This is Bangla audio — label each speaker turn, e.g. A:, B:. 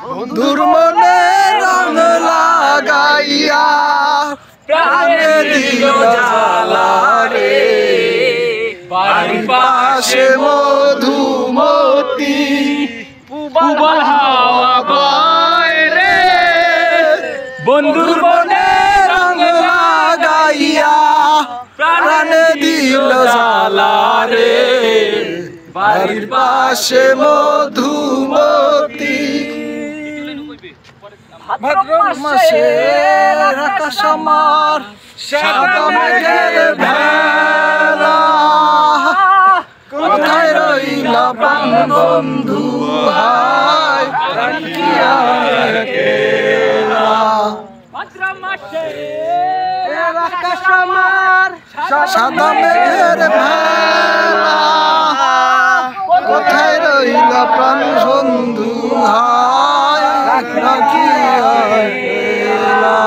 A: বন্ধুর মনে রং লাগাইয়া প্রাণে দিল জ্বালা রে। বাড়ির পাশে মধুমতি পুবাল হাওয়া বয় রে। বন্ধুর মনে রং লাগাইয়া প্রাণে দিল জ্বালা রে। বাড়ির পাশে মধুমতি ভাদ্র মাসের আকাশ আমার সাদা মেঘের ভেলা। কোথায় রইল প্রাণ বন্ধু হায় রাখিয়া গেলা। ভাদ্র মাসের আকাশ আমার সাদা মেঘের ভেলা। কোথায় রইল প্রাণ বন্ধু হায় রাখিয়া গেলা।